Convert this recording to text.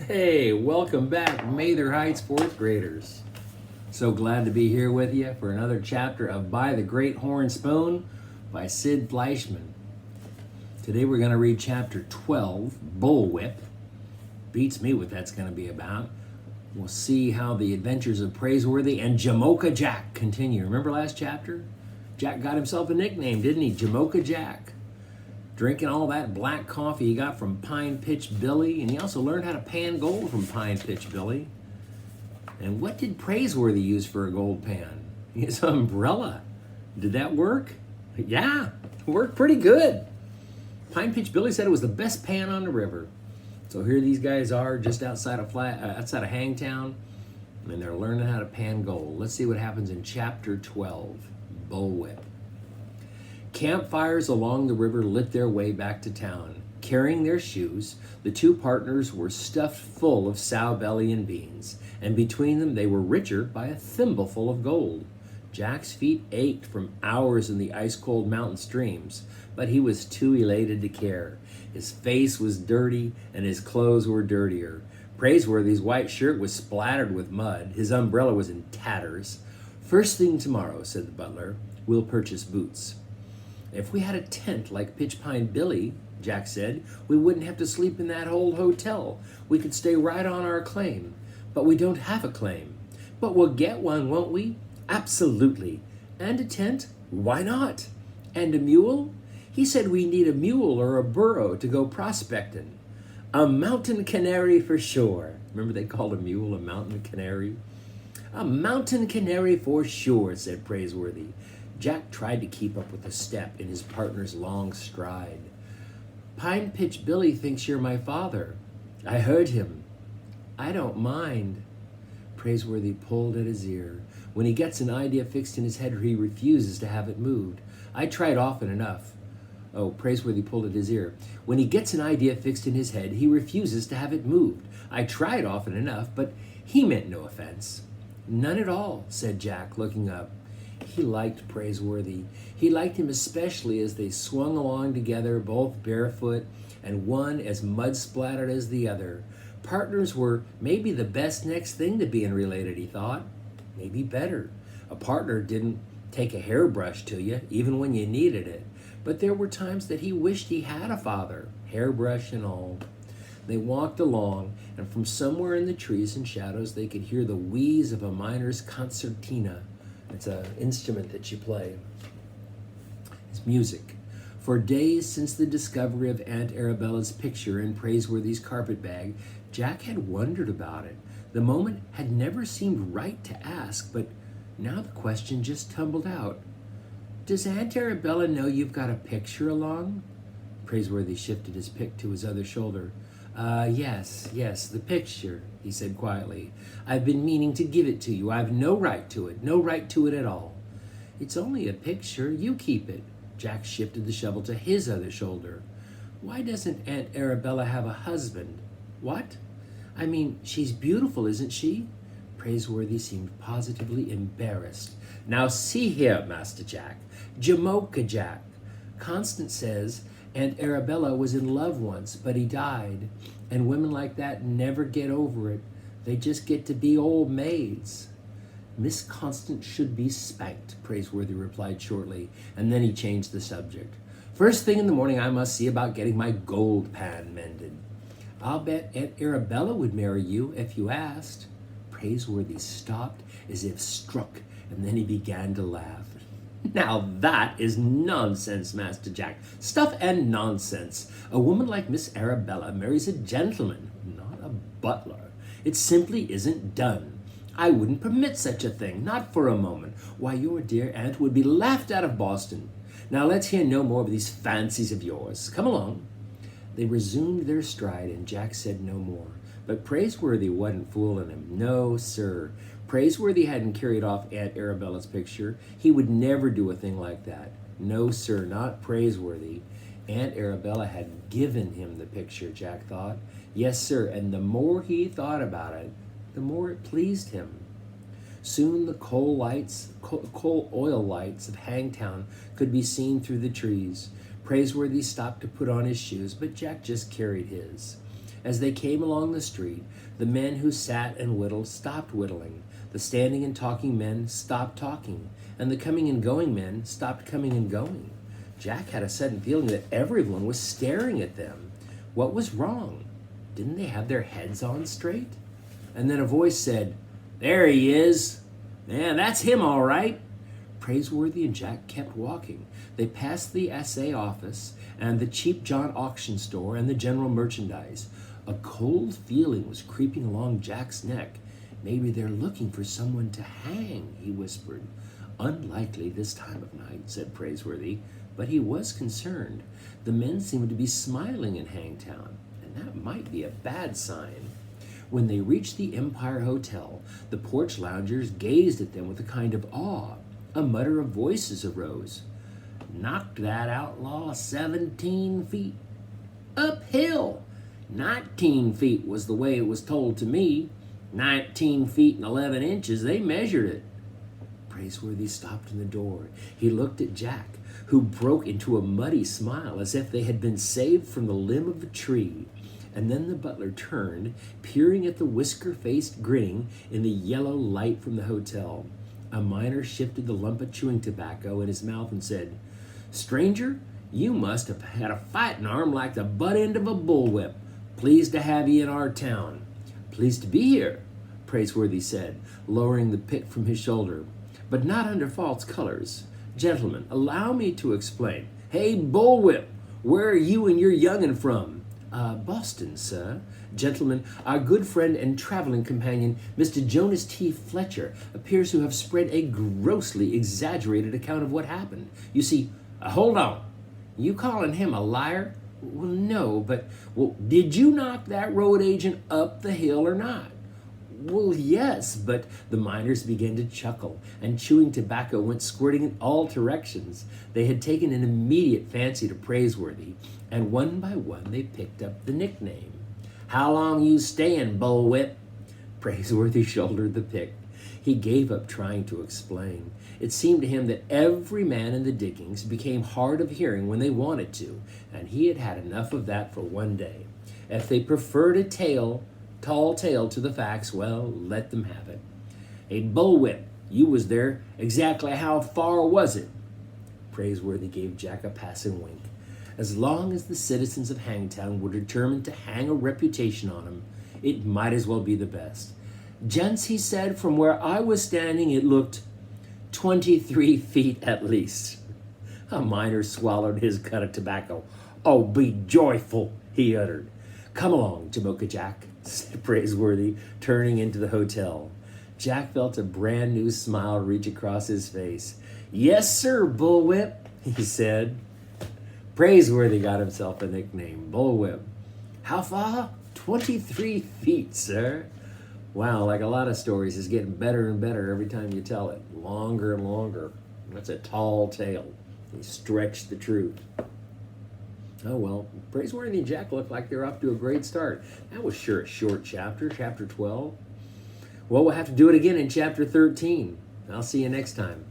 Hey, welcome back, Mather Heights fourth graders. So glad to be here with you for another chapter of By the Great Horn Spoon by Sid Fleischman. Today we're going to read chapter 12, Bullwhip. Beats me what that's going to be about. We'll see how the adventures of Praiseworthy and Jamocha Jack continue. Remember last chapter? Jack got himself a nickname, didn't he? Jamocha Jack. Drinking all that black coffee he got from Pine Pitch Billy, and he also learned how to pan gold from Pine Pitch Billy. And what did Praiseworthy use for a gold pan? His umbrella. Did that work? Yeah, it worked pretty good. Pine Pitch Billy said it was the best pan on the river. So here these guys are just outside of Hangtown, and they're learning how to pan gold. Let's see what happens in chapter 12, Bullwhip. Campfires along the river lit their way back to town. Carrying their shoes, the two partners were stuffed full of sow belly and beans, and between them they were richer by a thimbleful of gold. Jack's feet ached from hours in the ice-cold mountain streams, but he was too elated to care. His face was dirty, and his clothes were dirtier. Praiseworthy's white shirt was splattered with mud. His umbrella was in tatters. "First thing tomorrow," said the butler, "we'll purchase boots." "If we had a tent like Pitch Pine Billy," Jack said, "we wouldn't have to sleep in that old hotel. We could stay right on our claim. But we don't have a claim." "But we'll get one, won't we?" "Absolutely. And a tent? Why not? And a mule?" "He said we need a mule or a burro to go prospecting." "A mountain canary for sure." Remember they called a mule a mountain canary? "A mountain canary for sure," said Praiseworthy. Jack tried to keep up with the step in his partner's long stride. "Pine Pitch Billy thinks you're my father." "I heard him." "I don't mind." Praiseworthy pulled at his ear. When he gets an idea fixed in his head, he refuses to have it moved. "I tried often enough." Oh, Praiseworthy pulled at his ear. "When he gets an idea fixed in his head, he refuses to have it moved. I tried often enough, but he meant no offense." "None at all," said Jack, looking up. He liked Praiseworthy. He liked him especially as they swung along together, both barefoot, and one as mud-splattered as the other. Partners were maybe the best next thing to being related, he thought. Maybe better. A partner didn't take a hairbrush to you, even when you needed it. But there were times that he wished he had a father, hairbrush and all. They walked along, and from somewhere in the trees and shadows they could hear the wheeze of a miner's concertina. It's an instrument that you play. It's music. For days since the discovery of Aunt Arabella's picture in Praiseworthy's carpetbag, Jack had wondered about it. The moment had never seemed right to ask, but now the question just tumbled out. "Does Aunt Arabella know you've got a picture along?" Praiseworthy shifted his pick to his other shoulder. Yes, the picture," he said quietly. "I've been meaning to give it to you. I've no right to it at all." "It's only a picture. You keep it." Jack shifted the shovel to his other shoulder. "Why doesn't Aunt Arabella have a husband?" "What?" "I mean, she's beautiful, isn't she?" Praiseworthy seemed positively embarrassed. "Now see here, Master Jack. Jamocha Jack. Constance says Aunt Arabella was in love once, but he died. And women like that never get over it. They just get to be old maids." "Miss Constance should be spanked," Praiseworthy replied shortly, and then he changed the subject. "First thing in the morning I must see about getting my gold pan mended." "I'll bet Aunt Arabella would marry you if you asked." Praiseworthy stopped as if struck, and then he began to laugh. "Now that is nonsense, Master Jack. Stuff and nonsense. A woman like Miss Arabella marries a gentleman, not a butler. It simply isn't done. I wouldn't permit such a thing, not for a moment. Why, your dear aunt would be laughed out of Boston. Now let's hear no more of these fancies of yours. Come along." They resumed their stride, and Jack said no more. But Praiseworthy wasn't fooling him. No, sir. Praiseworthy hadn't carried off Aunt Arabella's picture. He would never do a thing like that. No, sir, not Praiseworthy. Aunt Arabella had given him the picture, Jack thought. Yes, sir, and the more he thought about it, the more it pleased him. Soon the coal oil lights of Hangtown could be seen through the trees. Praiseworthy stopped to put on his shoes, but Jack just carried his. As they came along the street, the men who sat and whittled stopped whittling. The standing and talking men stopped talking, and the coming and going men stopped coming and going. Jack had a sudden feeling that everyone was staring at them. What was wrong? Didn't they have their heads on straight? And then a voice said, "There he is. Yeah, that's him all right." Praiseworthy and Jack kept walking. They passed the assay office and the Cheap John auction store and the general merchandise. A cold feeling was creeping along Jack's neck. "Maybe they're looking for someone to hang," he whispered. "Unlikely this time of night," said Praiseworthy, but he was concerned. The men seemed to be smiling in Hangtown, and that might be a bad sign. When they reached the Empire Hotel, the porch loungers gazed at them with a kind of awe. A mutter of voices arose. "Knocked that outlaw 17 feet. Uphill. 19 feet was the way it was told to me. 19 feet and 11 inches, they measured it." Praiseworthy stopped in the door. He looked at Jack, who broke into a muddy smile as if they had been saved from the limb of a tree. And then the butler turned, peering at the whisker-faced grinning in the yellow light from the hotel. A miner shifted the lump of chewing tobacco in his mouth and said, "Stranger, you must have had a fighting arm like the butt end of a bullwhip. Pleased to have you in our town." "Pleased to be here," Praiseworthy said, lowering the pick from his shoulder, "but not under false colors. Gentlemen, allow me to explain." "Hey, Bullwhip, where are you and your young'un from?" Boston, sir. Gentlemen, our good friend and traveling companion, Mr. Jonas T. Fletcher, appears to have spread a grossly exaggerated account of what happened. You see, hold on. You calling him a liar?" "Well, no, but..." "Well, did you knock that road agent up the hill or not?" "Well, yes, but..." The miners began to chuckle, and chewing tobacco went squirting in all directions. They had taken an immediate fancy to Praiseworthy, and one by one they picked up the nickname. "How long you stayin', Bullwhip?" Praiseworthy shouldered the pick. He gave up trying to explain. It seemed to him that every man in the diggings became hard of hearing when they wanted to, and he had had enough of that for one day. If they preferred a tall tale to the facts, well, let them have it. "Hey, Bullwhip, you was there. Exactly how far was it?" Praiseworthy gave Jack a passing wink. As long as the citizens of Hangtown were determined to hang a reputation on him, it might as well be the best. "Gents," he said, "from where I was standing, it looked 23 feet at least." A miner swallowed his cut of tobacco. "Oh, be joyful," he uttered. "Come along, Jamoke Jack," said Praiseworthy, turning into the hotel. Jack felt a brand new smile reach across his face. "Yes, sir, Bullwhip," he said. Praiseworthy got himself a nickname, Bullwhip. "How far?" 23 feet, sir." Wow, like a lot of stories, it's getting better and better every time you tell it. Longer and longer. That's a tall tale. You stretch the truth. Oh, well, Praiseworthy and Jack look like they're off to a great start. That was sure a short chapter, chapter 12. Well, we'll have to do it again in chapter 13. I'll see you next time.